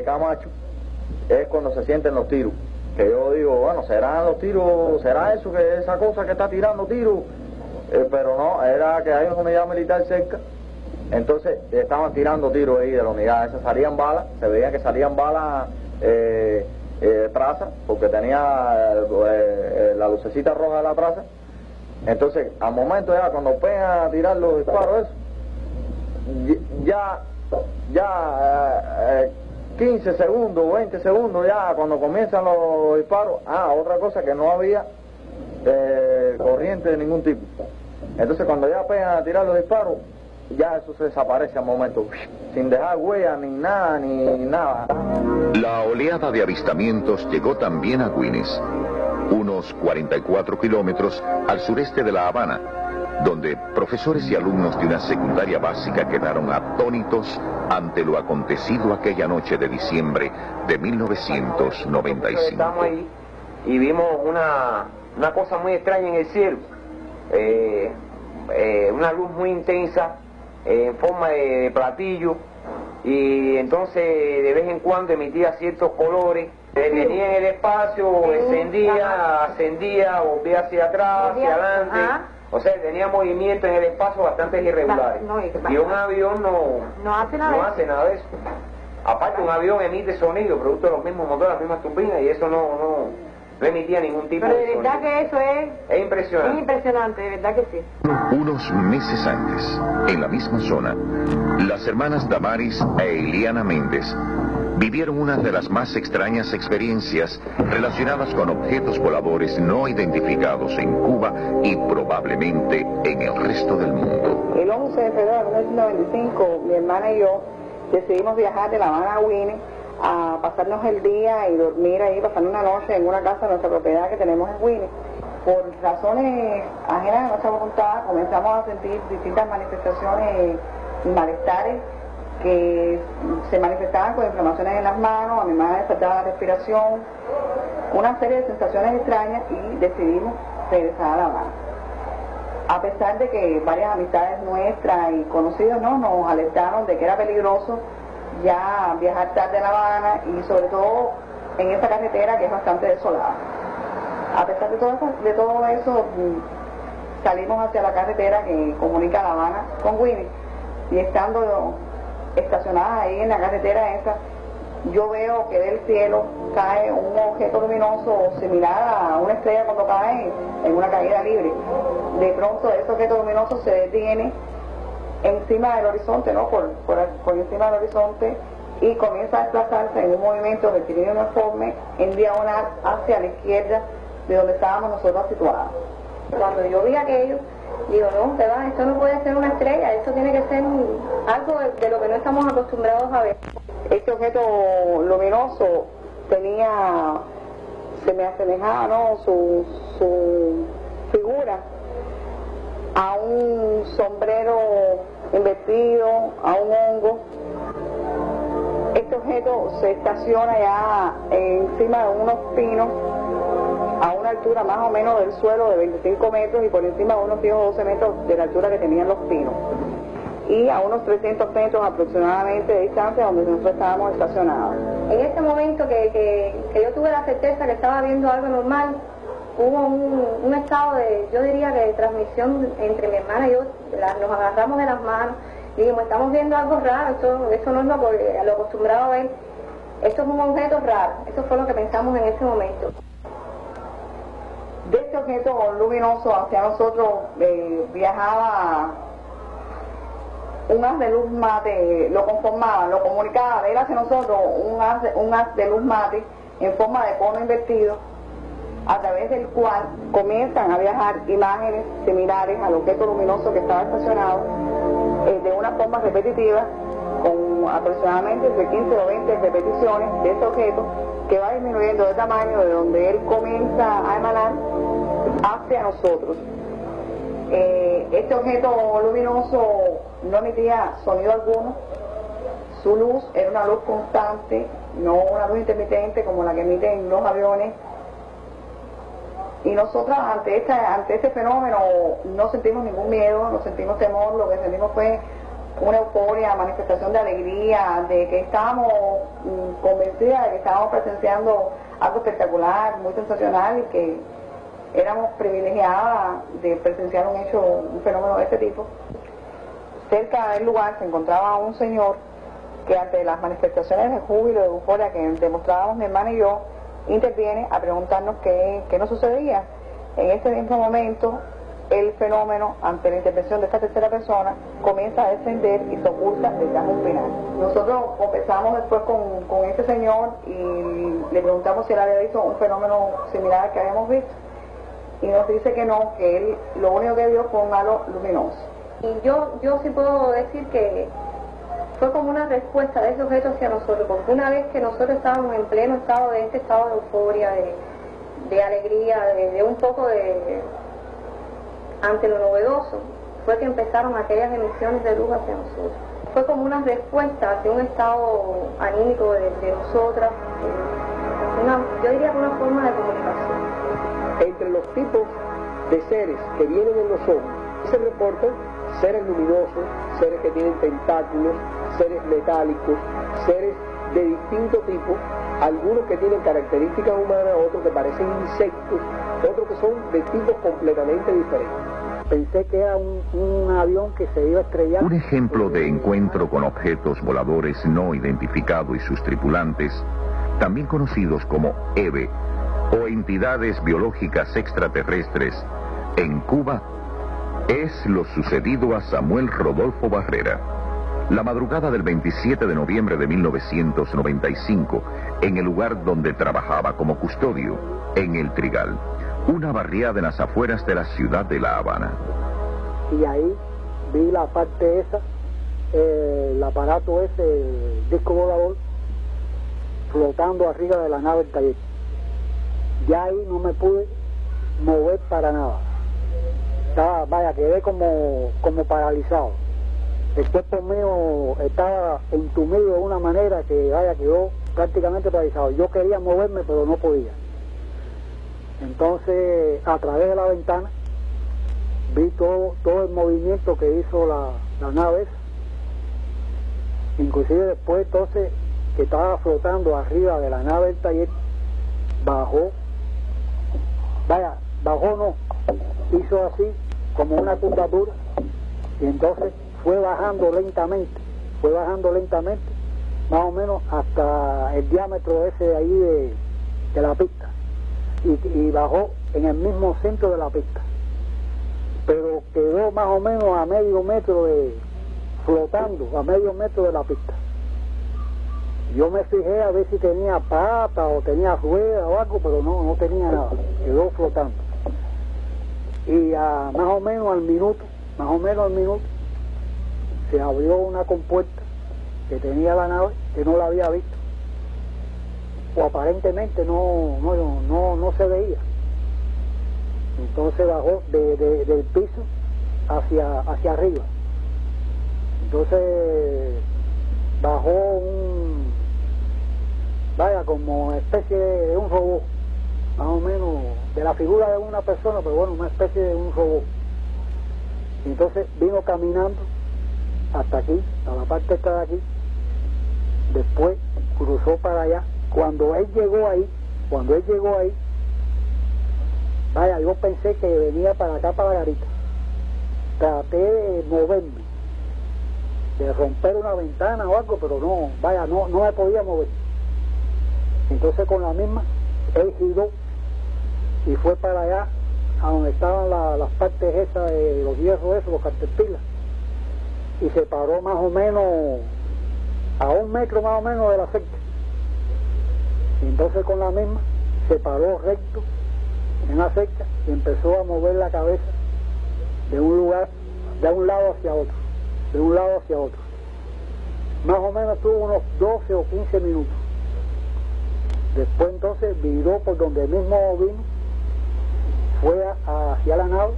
Camacho, es cuando se sienten los tiros, que yo digo, bueno, serán los tiros, será eso, que esa cosa que está tirando tiros, pero no, era que hay una unidad militar cerca. Entonces estaban tirando tiros ahí de la unidad, esas salían balas, se veía que salían balas traza, porque tenía la lucecita roja de la traza. Entonces al momento ya cuando pegan a tirar los disparos, ya 15 segundos, 20 segundos ya cuando comienzan los disparos, otra cosa que no había corriente de ningún tipo. Entonces cuando ya pegan a tirar los disparos, ya eso se desaparece al momento, sin dejar huella ni nada. La oleada de avistamientos llegó también a Güines, unos 44 kilómetros al sureste de La Habana, donde profesores y alumnos de una secundaria básica quedaron atónitos ante lo acontecido aquella noche de diciembre de 1995. Estamos ahí y vimos una cosa muy extraña en el cielo, una luz muy intensa, en forma de platillo, y entonces de vez en cuando emitía ciertos colores, venía en el espacio, encendía, ascendía, volvía hacia atrás, hacia adelante, o sea, tenía movimientos en el espacio bastante irregulares, y un avión no hace nada de eso. Aparte, un avión emite sonido, producto de los mismos motores, las mismas turbinas, y eso no emitía ningún tipo de sonido. Pero de verdad que eso es impresionante. Es impresionante, de verdad que sí. Unos meses antes, en la misma zona, las hermanas Damaris e Iliana Méndez vivieron una de las más extrañas experiencias relacionadas con objetos voladores no identificados en Cuba y probablemente en el resto del mundo. El 11 de febrero de 1995, mi hermana y yo decidimos viajar de La Habana a Güines a pasarnos el día y dormir ahí, pasar una noche en una casa de nuestra propiedad que tenemos en Güines. Por razones ajenas a nuestra voluntad comenzamos a sentir distintas manifestaciones y malestares que se manifestaban con inflamaciones en las manos, a mi madre le faltaba la respiración, una serie de sensaciones extrañas, y decidimos regresar a La Habana. A pesar de que varias amistades nuestras y conocidos nos alertaron de que era peligroso ya viajar tarde a La Habana, y sobre todo en esa carretera que es bastante desolada. A pesar de todo eso, salimos hacia la carretera que comunica La Habana con Güines, y estando estacionadas ahí en la carretera esa, yo veo que del cielo cae un objeto luminoso similar a una estrella cuando cae en una caída libre. De pronto ese objeto luminoso se detiene encima del horizonte, por encima del horizonte, y comienza a desplazarse en un movimiento rectilíneo uniforme en diagonal hacia la izquierda de donde estábamos nosotros situados. Cuando yo vi aquello, Digo, no, que va, esto no puede ser una estrella, esto tiene que ser algo de lo que no estamos acostumbrados a ver. Este objeto luminoso tenía, se me asemejaba, ¿no?, su figura a un sombrero invertido, a un hongo. Este objeto se estaciona ya encima de unos pinos a una altura más o menos del suelo de 25 metros y por encima de unos 10 o 12 metros de la altura que tenían los pinos, y a unos 300 metros aproximadamente de distancia donde nosotros estábamos estacionados. En ese momento que yo tuve la certeza que estaba viendo algo normal, hubo un estado de, yo diría que de transmisión entre mi hermana y yo, nos agarramos de las manos y dijimos, estamos viendo algo raro, esto no es lo acostumbrado a ver, esto es un objeto raro. Eso fue lo que pensamos en ese momento. De este objeto luminoso hacia nosotros viajaba un haz de luz mate, lo conformaba, lo comunicaba de él hacia nosotros, un haz de luz mate en forma de cono invertido, a través del cual comienzan a viajar imágenes similares al objeto luminoso que estaba estacionado, de una forma repetitiva, con aproximadamente entre 15 o 20 repeticiones de este objeto, que va disminuyendo de tamaño de donde él comienza a emanar hacia nosotros. Este objeto luminoso no emitía sonido alguno, su luz era una luz constante, no una luz intermitente como la que emiten los aviones, y nosotros ante este fenómeno no sentimos ningún miedo, no sentimos temor, lo que sentimos fue una euforia, manifestación de alegría, de que estábamos convencidas de que estábamos presenciando algo espectacular, muy sensacional, y que éramos privilegiadas de presenciar un fenómeno de este tipo. Cerca del lugar se encontraba un señor que, ante las manifestaciones de júbilo y de euforia que demostrábamos mi hermana y yo, interviene a preguntarnos qué nos sucedía. En ese mismo momento, el fenómeno, ante la intervención de esta tercera persona, comienza a descender y se oculta detrás de un pinar. Nosotros conversamos después con este señor y le preguntamos si él había visto un fenómeno similar al que habíamos visto, y nos dice que no, que él lo único que vio fue un halo luminoso. Y yo sí puedo decir que fue como una respuesta de ese objeto hacia nosotros, porque una vez que nosotros estábamos en pleno estado de euforia, de alegría, de un poco ante lo novedoso, fue que empezaron aquellas emisiones de luz hacia nosotros. Fue como una respuesta hacia un estado anímico de nosotras, yo diría que una forma de comunicación. Entre los tipos de seres que vienen en los ojos, se reportan seres luminosos, seres que tienen tentáculos, seres metálicos, seres de distinto tipo, algunos que tienen características humanas, otros que parecen insectos, otros que son de tipos completamente diferentes. Pensé que era un avión que se iba a estrellar. Un ejemplo de encuentro con objetos voladores no identificados y sus tripulantes, también conocidos como EVE, o entidades biológicas extraterrestres, en Cuba, es lo sucedido a Samuel Rodolfo Barrera. La madrugada del 27 de noviembre de 1995, en el lugar donde trabajaba como custodio, en El Trigal, una barriada en las afueras de la ciudad de La Habana. Y ahí vi la parte esa, el aparato ese, el disco volador, flotando arriba de la nave del taller. Ya ahí no me pude mover para nada. Quedé como paralizado. El cuerpo mío estaba entumido de una manera que quedó prácticamente paralizado. Yo quería moverme, pero no podía. Entonces, a través de la ventana, vi todo el movimiento que hizo la nave. Inclusive después, entonces, que estaba flotando arriba de la nave del taller, bajó hizo así, como una curvatura, y entonces fue bajando lentamente, más o menos hasta el diámetro ese de ahí de la pista, y bajó en el mismo centro de la pista, pero quedó más o menos a medio metro flotando a medio metro de la pista. Yo me fijé a ver si tenía pata o tenía rueda o algo, pero no tenía nada, quedó flotando. y más o menos al minuto, se abrió una compuerta que tenía la nave, que no la había visto, o aparentemente no se veía. Entonces bajó del piso hacia arriba. Entonces bajó como especie de un robot, más o menos de la figura de una persona, pero bueno, una especie de un robot. Entonces vino caminando hasta aquí, a la parte esta de aquí, después cruzó para allá. Cuando él llegó ahí, yo pensé que venía para acá, para la garita. Traté de moverme, de romper una ventana o algo, pero no me podía mover. Entonces con la misma, él giró y fue para allá, a donde estaban las partes esas de los hierros esos, los caterpillas, y se paró más o menos a 1 metro más o menos de la cerca. Entonces con la misma se paró recto en la cerca y empezó a mover la cabeza de un lado hacia otro, más o menos tuvo unos 12 o 15 minutos. Después entonces viró por donde mismo vino, fue hacia la nave,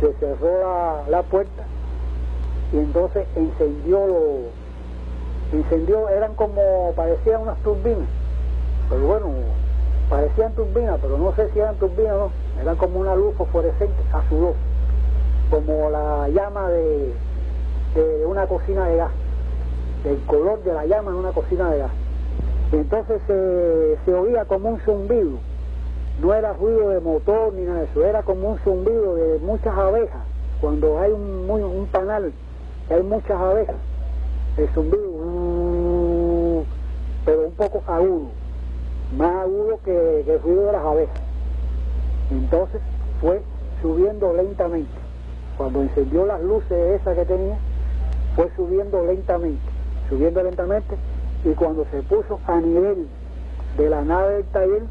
se cerró la puerta y entonces encendió, eran como, parecían unas turbinas, pero bueno, parecían turbinas, pero no sé si eran turbinas o no, eran como una luz fosforescente azulosa, como la llama de una cocina de gas, del color de la llama de una cocina de gas. Y entonces se oía como un zumbido, no era ruido de motor ni nada de eso, era como un zumbido de muchas abejas, cuando hay un panal que hay muchas abejas, el zumbido, pero un poco agudo, más agudo que el ruido de las abejas. Entonces fue subiendo lentamente, cuando encendió las luces esas que tenía, fue subiendo lentamente, y cuando se puso a nivel de la nave del taller,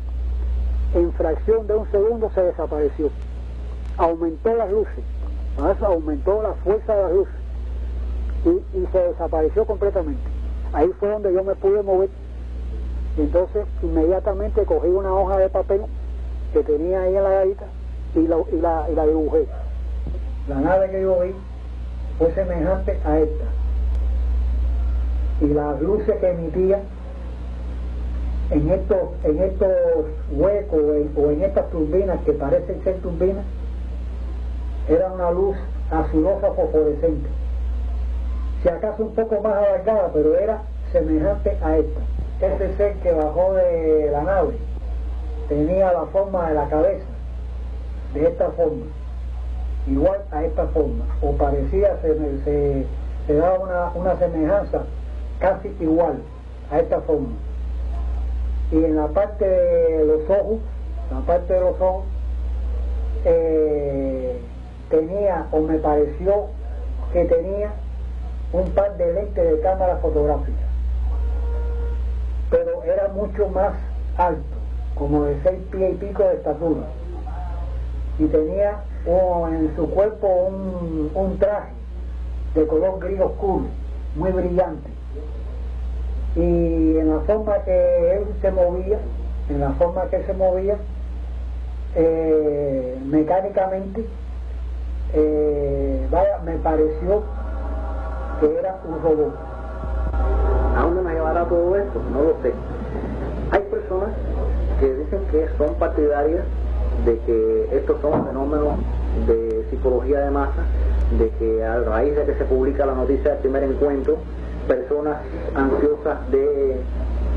en fracción de un segundo se desapareció, aumentó las luces, aumentó la fuerza de las luces y se desapareció completamente. Ahí fue donde yo me pude mover. Entonces inmediatamente cogí una hoja de papel que tenía ahí en la garita y la dibujé. La nave que yo vi fue semejante a esta, y las luces que emitía en estos huecos o en estas turbinas que parecen ser turbinas, era una luz azulosa fosforescente, si acaso un poco más alargada, pero era semejante a esta. Ese ser que bajó de la nave tenía la forma de la cabeza, de esta forma, igual a esta forma, o parecía, se daba una semejanza casi igual a esta forma. Y en la parte de los ojos, tenía, o me pareció que tenía, un par de lentes de cámara fotográfica, pero era mucho más alto, como de 6 pies y pico de estatura, y tenía en su cuerpo un traje de color gris oscuro, muy brillante, y en la forma que él se movía, mecánicamente, me pareció que era un robot. ¿A dónde nos llevará todo esto? No lo sé. Hay personas que dicen que son partidarias de que estos son fenómenos de psicología de masa, de que a raíz de que se publica la noticia del primer encuentro, personas ansiosas de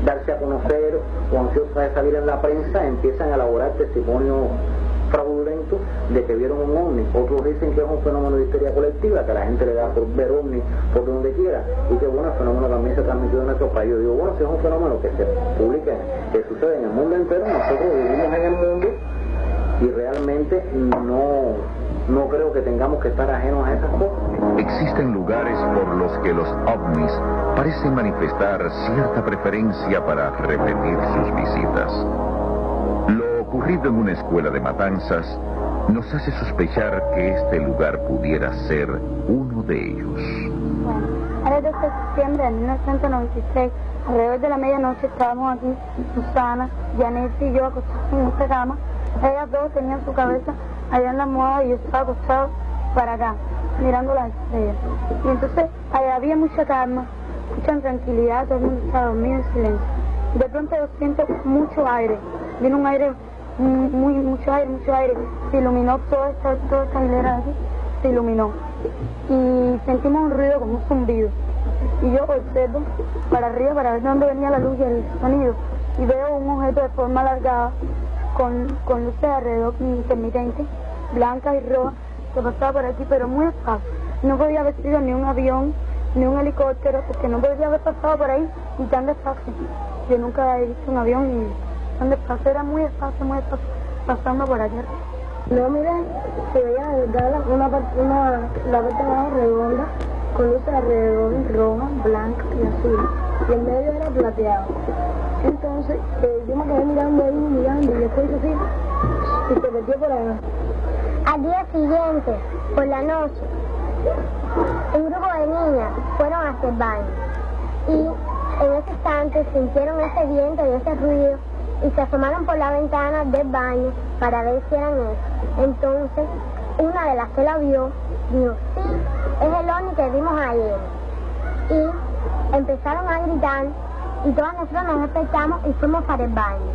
darse a conocer o ansiosas de salir en la prensa empiezan a elaborar testimonios fraudulentos de que vieron un ovni. Otros dicen que es un fenómeno de histeria colectiva, que a la gente le da por ver ovni por donde quiera, y que bueno, el fenómeno también se transmitió en nuestro país. Yo digo, bueno, si es un fenómeno que se publica, que sucede en el mundo entero, nosotros vivimos en el mundo y realmente no creo que tengamos que estar ajenos a esas cosas. Existen lugares por los que los ovnis parecen manifestar cierta preferencia para repetir sus visitas. Lo ocurrido en una escuela de Matanzas nos hace sospechar que este lugar pudiera ser uno de ellos. Bueno, era el 12 de septiembre de 1996, alrededor de la medianoche estábamos aquí, Susana, Janet y yo acostados en esta cama. Ellas dos tenían su cabeza allá en la almohada y yo estaba acostado para acá, mirando las estrellas. Y entonces allá había mucha calma, mucha tranquilidad, todo el mundo estaba dormido en silencio. De pronto yo siento mucho aire, vino un aire, mucho aire, se iluminó toda esta hilera de aquí, se iluminó. Y sentimos un ruido como un zumbido. Y yo observo para arriba para ver de dónde venía la luz y el sonido. Y veo un objeto de forma alargada, con luces alrededor intermitentes, blancas y rojas, que pasaba por aquí, pero muy despacio. No podía haber sido ni un avión, ni un helicóptero, porque no podía haber pasado por ahí y tan despacio. Yo nunca he visto un avión y tan despacio, era muy despacio, pasando por aquí. No, mira, se veía la parte de abajo redonda, con luces alrededor, rojas, blancas y azules, y el medio era plateado. Entonces, yo me quedé mirando ahí, y después así, y se metió por allá. Al día siguiente, por la noche, un grupo de niñas fueron a hacer baño. Y en ese instante sintieron ese viento y ese ruido y se asomaron por la ventana del baño para ver si eran ellos. Entonces, una de las que la vio, dijo, sí, es el ovni que vimos ayer. Y empezaron a gritar y todas nosotros nos despertamos y fuimos para el baño.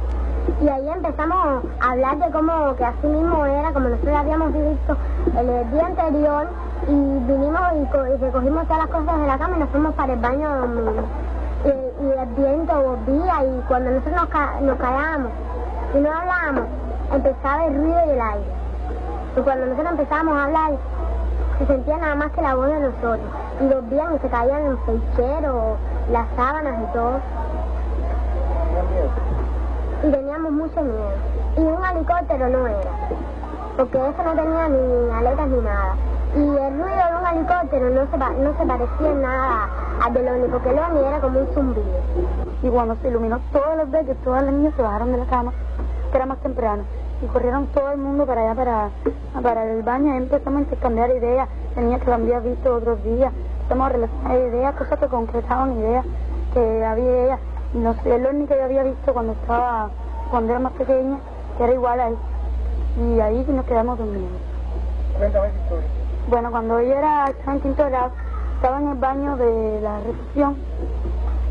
Y ahí empezamos a hablar de cómo que así mismo era, como nosotros habíamos visto el día anterior, y vinimos y recogimos todas las cosas de la cama y nos fuimos para el baño a dormir. Y el viento volvía, y cuando nosotros nos callábamos y no hablábamos, empezaba el ruido y el aire. Y cuando nosotros empezábamos a hablar, se sentía nada más que la voz de nosotros. Y volvían y se caían los pecheros, las sábanas y todo. Y teníamos mucho miedo. Y un helicóptero no era, porque eso no tenía ni aletas ni nada. Y el ruido de un helicóptero no se parecía en nada al del ovni, porque el ovni era como un zumbido. Y cuando se iluminó todos los veces, todas las niñas se bajaron de la cama, que era más temprano, y corrieron todo el mundo para allá, para el baño, y empezamos a intercambiar ideas, tenías que lo había visto otros días, empezamos a relacionar ideas, cosas que concretaban ideas, que había ideas. No sé, el ovni que yo había visto cuando era más pequeña, que era igual a él. Y ahí nos quedamos dormidos. Cuéntame esa historia. Bueno, cuando yo estaba en quinto grado, estaba en el baño de la recepción,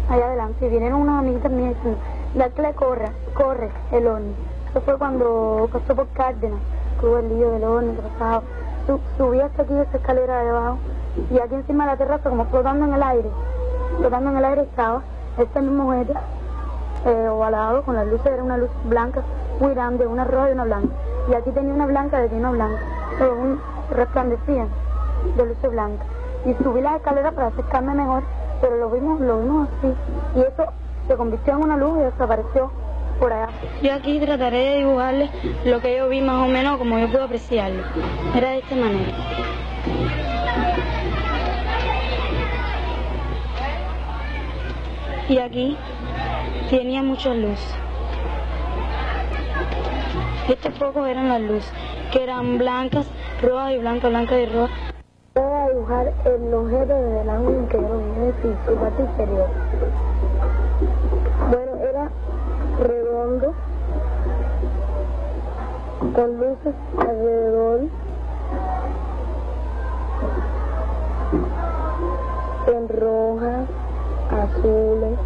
allá adelante, y vinieron unas amiguitas mías diciendo, Darkle, corre, el ovni. Eso fue cuando pasó por Cárdenas, que hubo el lío del ovni que pasaba. Subí hasta aquí esa escalera de abajo, y aquí encima de la terraza, como flotando en el aire estaba este mismo objeto, ovalado, con las luces, era una luz blanca, muy grande, una roja y una blanca. Y aquí tenía una blanca de una blanca, resplandecían de luces blancas. Y subí las escaleras para acercarme mejor, pero lo vimos así. Y eso se convirtió en una luz y desapareció por allá. Yo aquí trataré de dibujarles lo que yo vi más o menos como yo puedo apreciarlo. Era de esta manera. Y aquí tenía muchas luces. Estos focos eran las luces, que eran blancas, rojas y blancas y rojas. Voy a dibujar el objeto desde la única que yo vi, es decir, su parte inferior. Bueno, era redondo, con luces alrededor, en rojas, azules,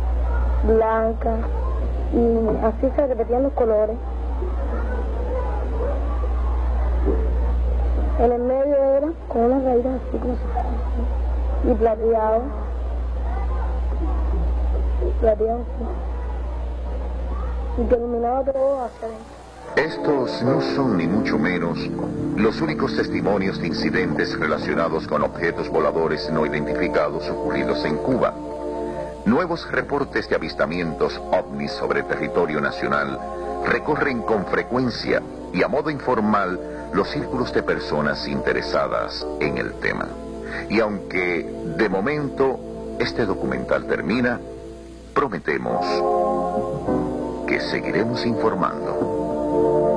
blancas, y así se repetían los colores. En el medio era con unas raíces así como si fuera, y plateado sí, y que iluminaba todo hacia adentro. Estos no son ni mucho menos los únicos testimonios de incidentes relacionados con objetos voladores no identificados ocurridos en Cuba. Nuevos reportes de avistamientos ovnis sobre territorio nacional recorren con frecuencia y a modo informal los círculos de personas interesadas en el tema. Y aunque de momento este documental termina, prometemos que seguiremos informando.